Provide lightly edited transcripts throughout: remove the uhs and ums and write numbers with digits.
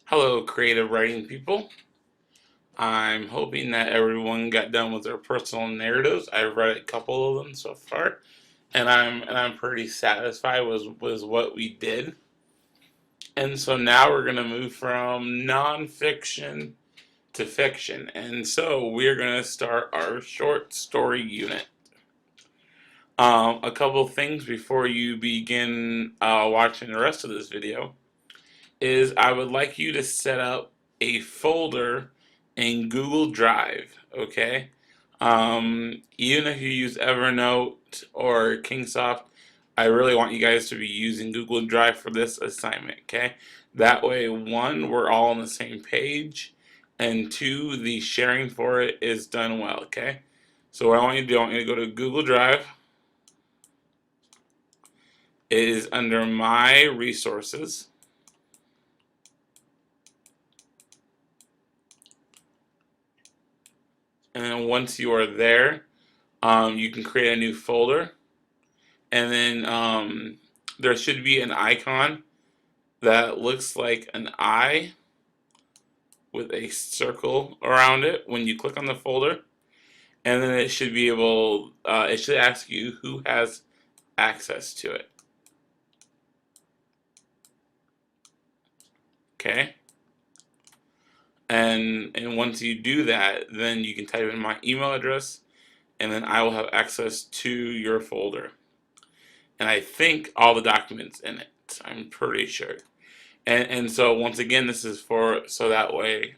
Hello, creative writing people. I'm hoping that everyone got done with their personal narratives. I've read a couple of them so far, and I'm pretty satisfied with what we did. And so now we're gonna move from nonfiction to fiction, and so we're gonna start our short story unit. A couple things before you begin watching the rest of this video is I would like you to set up a folder in Google Drive, okay? Even if you use Evernote or Kingsoft, I really want you guys to be using Google Drive for this assignment, okay? That way, one, we're all on the same page, and two, the sharing for it is done well, okay? So what I want you to do, I want you to go to Google Drive. It is under My Resources. And then once you are there, you can create a new folder. And then there should be an icon that looks like an eye with a circle around it when you click on the folder. And then it should be it should ask you who has access to it. Okay? And once you do that, then you can type in my email address, and then I will have access to your folder. And I think all the documents in it. I'm pretty sure. And so once again, this is for so that way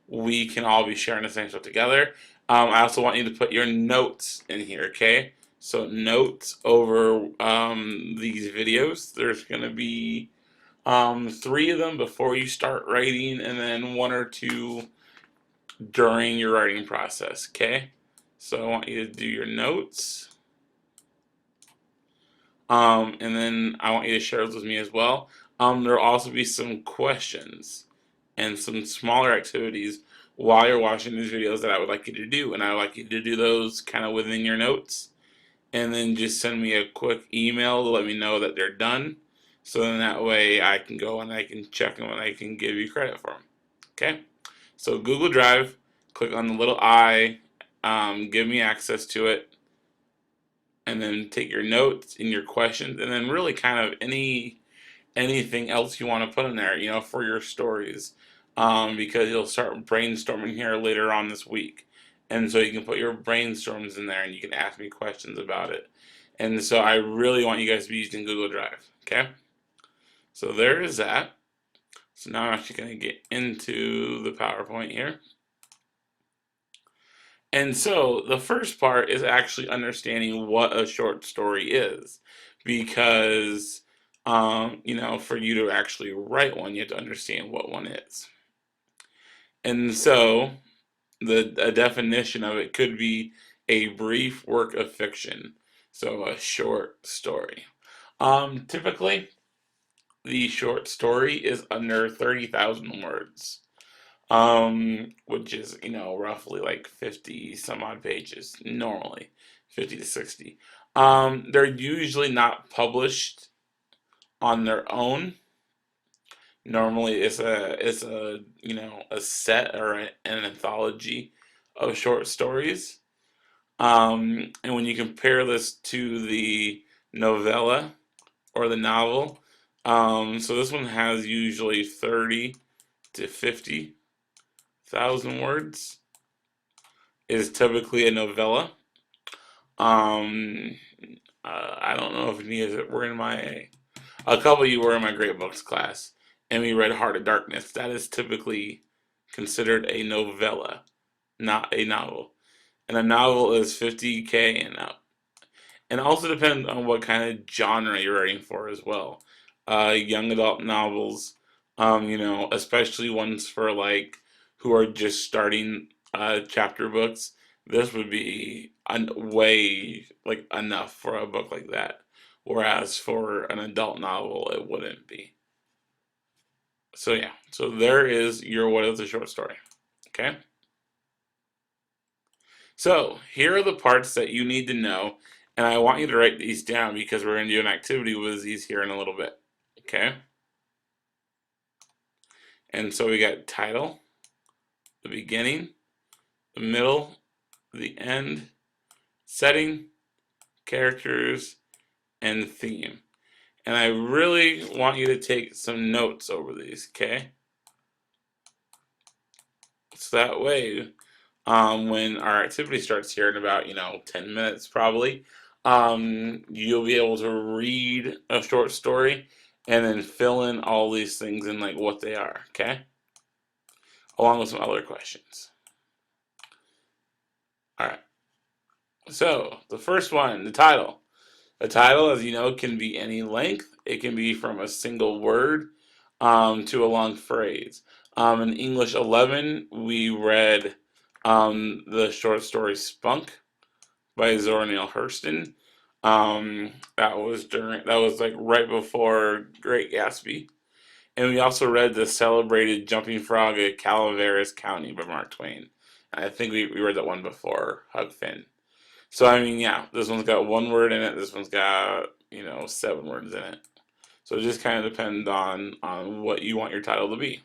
we can all be sharing the same stuff together. I also want you to put your notes in here, okay? So notes over these videos. There's going to be three of them before you start writing, and then one or two during your writing process, okay? So I want you to do your notes. And then I want you to share those with me as well. There will also be some questions and some smaller activities while you're watching these videos that I would like you to do. And I would like you to do those kind of within your notes. And then just send me a quick email to let me know that they're done. So then that way I can go and I can check them and I can give you credit for them. Okay? So Google Drive, click on the little eye, give me access to it, and then take your notes and your questions, and then really kind of anything else you want to put in there, for your stories, because you'll start brainstorming here later on this week, and so you can put your brainstorms in there, and you can ask me questions about it. And so I really want you guys to be using Google Drive. Okay, so there is that. So now I'm actually going to get into the PowerPoint here. And so the first part is actually understanding what a short story is, because for you to actually write one, you have to understand what one is. And so a definition of it could be a brief work of fiction, so a short story. Typically, the short story is under 30,000 words. Which is, roughly like 50 some odd pages, normally 50 to 60. They're usually not published on their own. Normally it's a set or an anthology of short stories. And when you compare this to the novella or the novel, so this one has usually 30 to 50,000 words, is typically a novella. Um, I don't know if any of it were in a couple of you were in my Great Books class, and we read Heart of Darkness. That is typically considered a novella, not a novel. And a novel is 50K and up. And it also depends on what kind of genre you're writing for as well. Young adult novels, especially ones for like who are just starting chapter books. This would be way like enough for a book like that. Whereas for an adult novel, it wouldn't be. So yeah, so there is your what is a short story. Okay. So here are the parts that you need to know, and I want you to write these down because we're going to do an activity with these here in a little bit. Okay. And so we got title, the beginning, the middle, the end, setting, characters, and theme. And I really want you to take some notes over these, okay? So that way, when our activity starts here in about, 10 minutes probably, you'll be able to read a short story and then fill in all these things and like what they are, okay? Along with some other questions. All right. So the first one, the title. A title, as you know, can be any length. It can be from a single word to a long phrase. In English 11, we read the short story Spunk by Zora Neale Hurston. That was like right before Great Gatsby. And we also read the celebrated Jumping Frog at Calaveras County by Mark Twain. I think we read that one before Huck Finn. So I mean, yeah, this one's got one word in it. This one's got 7 words in it. So it just kind of depends on what you want your title to be.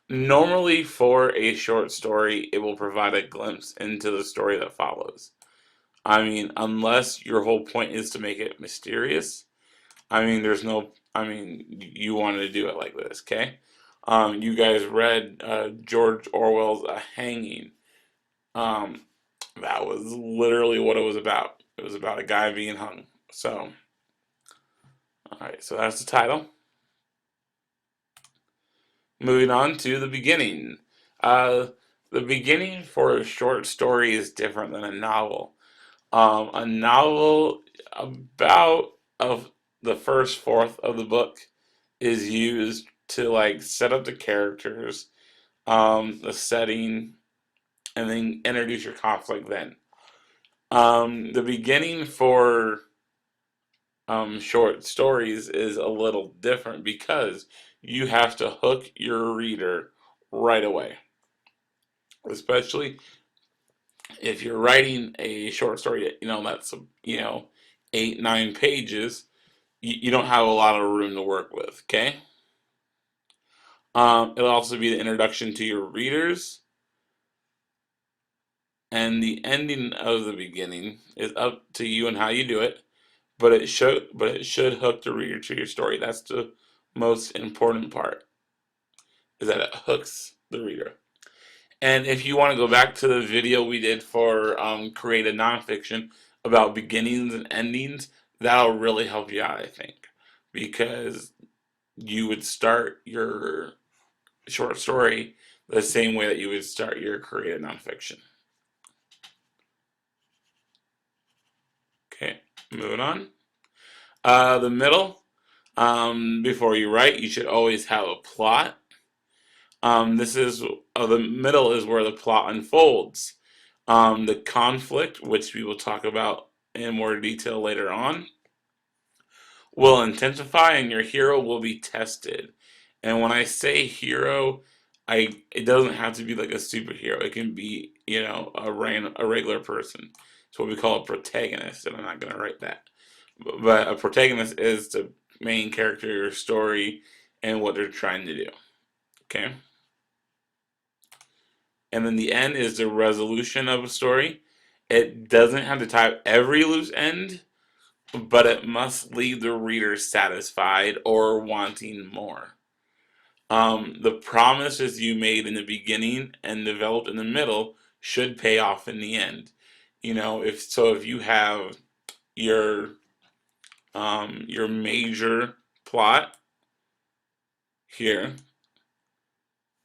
Normally, for a short story, it will provide a glimpse into the story that follows. I mean, unless your whole point is to make it mysterious. I mean, there's no. I mean, you wanted to do it like this, okay? You guys read George Orwell's A Hanging. Um, that was literally what it was about. It was about a guy being hung. So, all right, so that's the title. Moving on to the beginning. Uh, the beginning for a short story is different than a novel. A novel, about of the first fourth of the book, is used to like set up the characters, the setting, and then introduce your conflict. Then, the beginning for short stories is a little different because you have to hook your reader right away. Especially if you're writing a short story, that's 8, 9 pages. You don't have a lot of room to work with. Okay. It'll also be the introduction to your readers, and the ending of the beginning is up to you and how you do it. But it should hook the reader to your story. That's the most important part, is that it hooks the reader. And if you want to go back to the video we did for creative nonfiction about beginnings and endings, that'll really help you out, I think, because you would start your short story the same way that you would start your creative nonfiction. Okay, moving on. The middle. Before you write, you should always have a plot. The middle is where the plot unfolds. The conflict, which we will talk about in more detail later on, will intensify and your hero will be tested. And when I say hero, it doesn't have to be like a superhero. It can be, a regular person. It's what we call a protagonist, and I'm not going to write that. But a protagonist is the main character of your story and what they're trying to do. Okay? And then the end is the resolution of a story. It doesn't have to tie up every loose end, but it must leave the reader satisfied or wanting more. The promises you made in the beginning and developed in the middle should pay off in the end. If you have your your major plot here,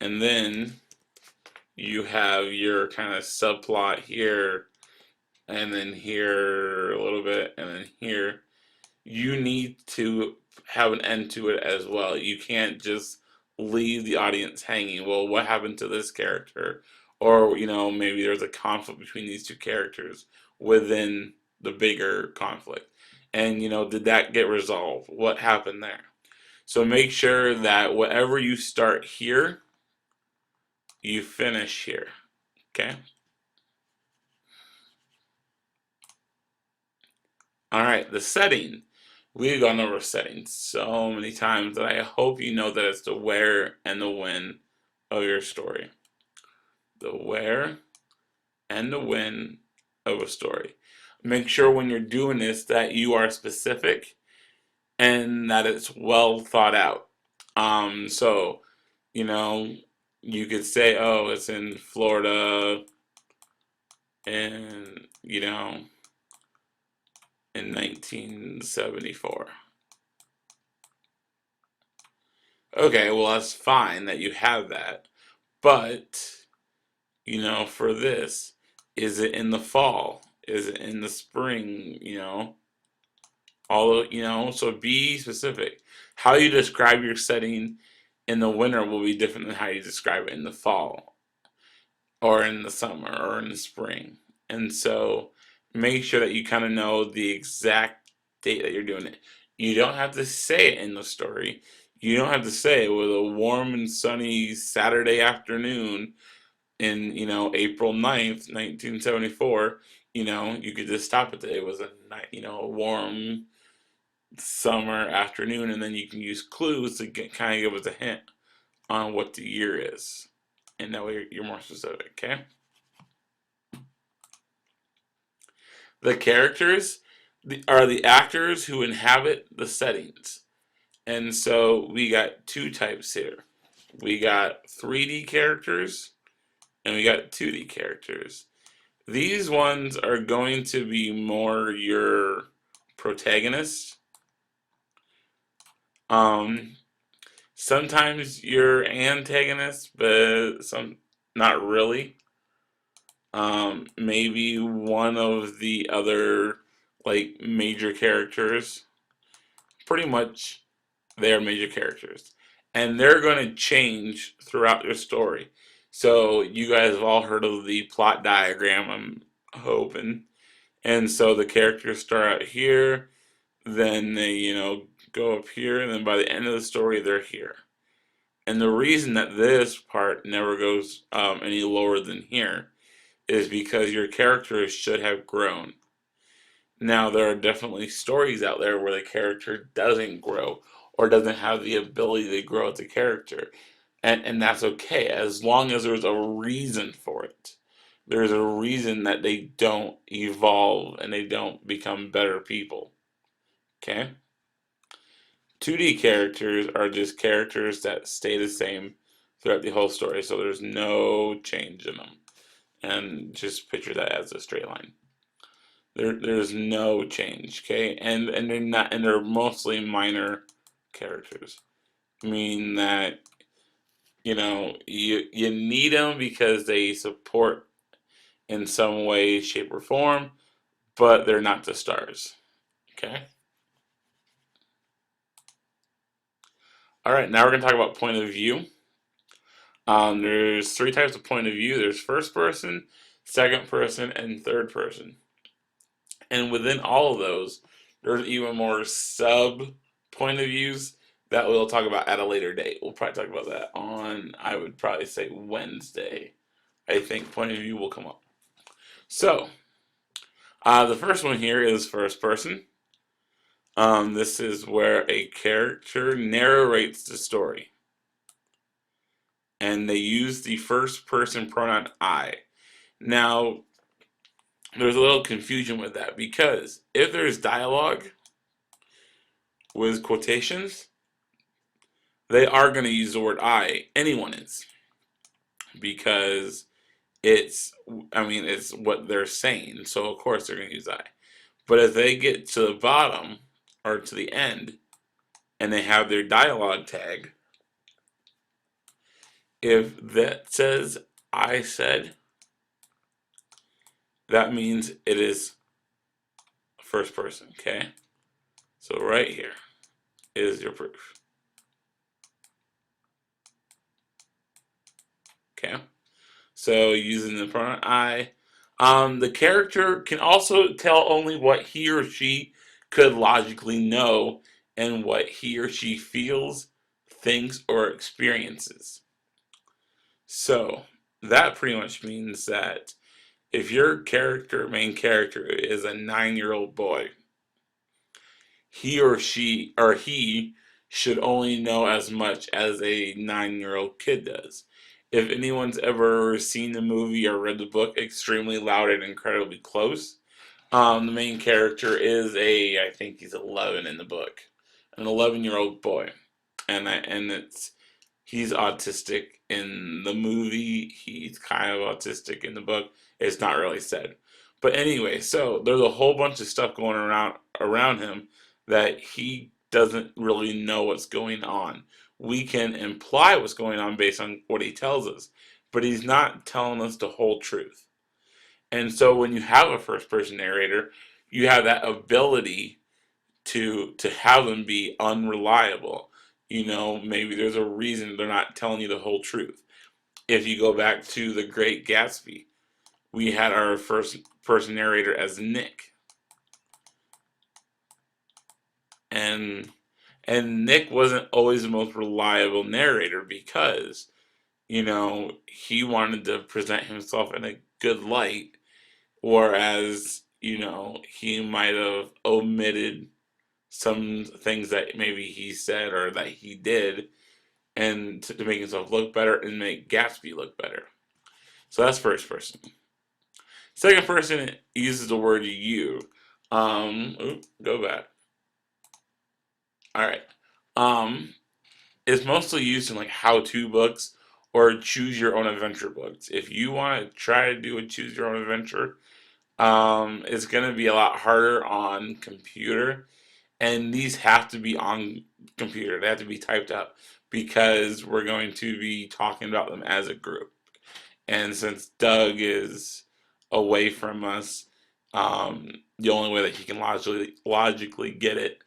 and then you have your kind of subplot here, and then here a little bit, and then here, you need to have an end to it as well. You can't just leave the audience hanging. Well, what happened to this character? Or, maybe there's a conflict between these two characters within the bigger conflict. And, did that get resolved? What happened there? So make sure that whatever you start here, you finish here. Okay? All right, the setting. We've gone over settings so many times that I hope you know that it's the where and the when of your story. The where and the when of a story. Make sure when you're doing this that you are specific and that it's well thought out. So, you know, you could say, oh, it's in Florida in, in 1974. Okay, well, that's fine that you have that. But, for this, is it in the fall? Is it in the spring? So be specific. How you describe your setting in the winter will be different than how you describe it in the fall or in the summer or in the spring. And so make sure that you kind of know the exact date that you're doing it. You don't have to say it in the story. You don't have to say it with a warm and sunny Saturday afternoon in, April 9th, 1974. You could just stop it. It was a night, a warm summer afternoon, and then you can use clues to kind of give us a hint on what the year is, and that way you're more specific. Okay. The characters are the actors who inhabit the settings, and so we got two types here. We got 3D characters and we got 2D characters. These ones are going to be more your protagonists. Um, Sometimes you're antagonist, but not really. Maybe one of the other like major characters. Pretty much they're major characters. And they're gonna change throughout your story. So you guys have all heard of the plot diagram, I'm hoping. And so the characters start out here, then they, go up here, and then by the end of the story they're here. And the reason that this part never goes any lower than here is because your character should have grown. Now, there are definitely stories out there where the character doesn't grow or doesn't have the ability to grow as a character. And that's okay as long as there's a reason for it. There's a reason that they don't evolve and they don't become better people. Okay? 2D characters are just characters that stay the same throughout the whole story, so there's no change in them. And just picture that as a straight line. There's no change, okay? And they're mostly minor characters. Meaning that you need them because they support in some way, shape, or form, but they're not the stars. Okay? Alright, now we're gonna talk about point of view. There's three types of point of view. There's first person, second person, and third person. And within all of those, there's even more sub point of views that we'll talk about at a later date. We'll probably talk about that on, I would probably say Wednesday. I think point of view will come up. So, the first one here is first person. This is where a character narrates the story. And they use the first person pronoun I. Now, there's a little confusion with that because if there's dialogue with quotations, they are going to use the word I. Anyone is. Because it's what they're saying. So, of course, they're going to use I. But if they get to the bottom or to the end and they have their dialogue tag, if that says I said, that means it is first person, okay? So right here is your proof. Okay? So using the pronoun I, the character can also tell only what he or she could logically know and what he or she feels, thinks, or experiences. So that pretty much means that if your main character, is a 9-year-old boy, he should only know as much as a 9-year-old kid does. If anyone's ever seen the movie or read the book, Extremely Loud and Incredibly Close, the main character is I think he's 11 in the book, an 11-year-old boy, and he's autistic in the movie. He's kind of autistic in the book. It's not really said, but anyway, so there's a whole bunch of stuff going around him that he doesn't really know what's going on. We can imply what's going on based on what he tells us, but he's not telling us the whole truth. And so when you have a first person narrator, you have that ability to have them be unreliable. Maybe there's a reason they're not telling you the whole truth. If you go back to The Great Gatsby, we had our first person narrator as Nick. And Nick wasn't always the most reliable narrator because, he wanted to present himself in a good light, whereas, he might have omitted some things that maybe he said or that he did, and to make himself look better and make Gatsby look better. So that's first person. Second person uses the word you. Go back. All right. It's mostly used in like how-to books or choose your own adventure books. If you want to try to do a choose your own adventure, it's going to be a lot harder on computer, and these have to be on computer. They have to be typed up because we're going to be talking about them as a group. And since Doug is away from us, the only way that he can logically get it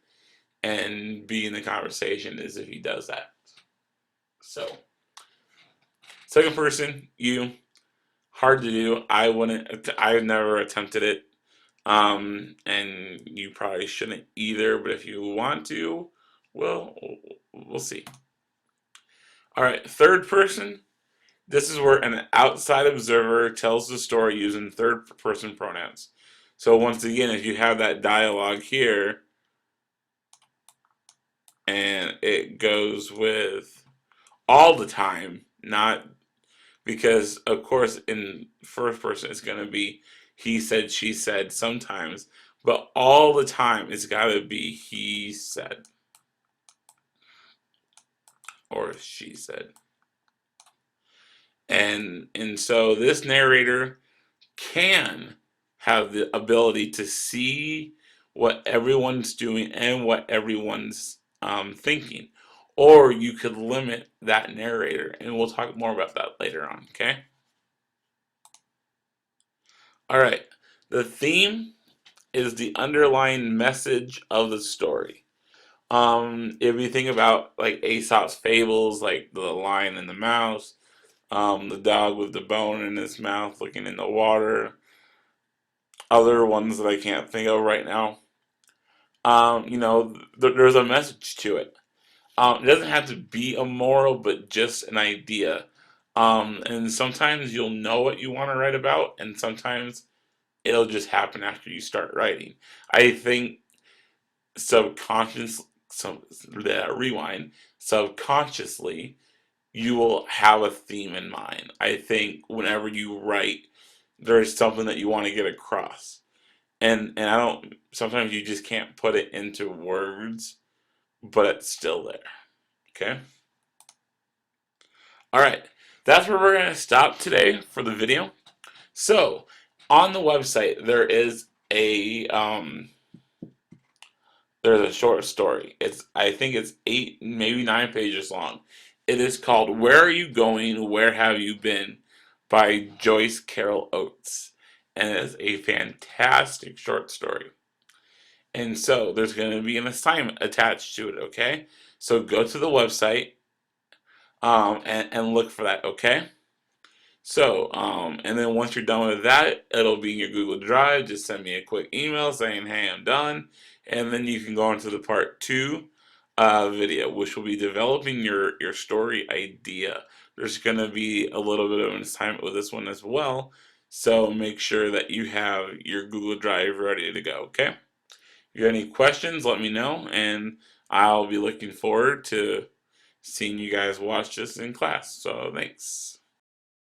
and be in the conversation is if he does that. So, second person, you, hard to do. I've never attempted it. And you probably shouldn't either, but if you want to, well, we'll see. All right, third person. This is where an outside observer tells the story using third person pronouns. So once again, if you have that dialogue here, and it goes with all the time, not because, of course, in first person it's going to be he said, she said sometimes, but all the time it's got to be he said or she said. And so this narrator can have the ability to see what everyone's doing and what everyone's thinking. Or you could limit that narrator, and we'll talk more about that later on, okay? All right. The theme is the underlying message of the story. If you think about like Aesop's fables, like the lion and the mouse, the dog with the bone in his mouth looking in the water, other ones that I can't think of right now. There's a message to it. It doesn't have to be a moral, but just an idea. And sometimes you'll know what you want to write about, and sometimes it'll just happen after you start writing. I think subconscious, some rewind, subconsciously, you will have a theme in mind. I think whenever you write, there's something that you want to get across, and I don't. Sometimes you just can't put it into words, but it's still there. Okay. All right. That's where we're gonna stop today for the video. So, on the website there is there's a short story. I think it's 8, maybe 9 pages long. It is called "Where Are You Going? Where Have You Been?" by Joyce Carol Oates, and it is a fantastic short story. And so there's going to be an assignment attached to it. Okay, so go to the website and look for that. Okay. So, and then once you're done with that, it'll be in your Google Drive. Just send me a quick email saying, "Hey, I'm done," and then you can go on to the part 2 video, which will be developing your story idea. There's going to be a little bit of an assignment with this one as well, so make sure that you have your Google Drive ready to go. Okay. If you have any questions, let me know, and I'll be looking forward to seeing you guys watch this in class. So thanks.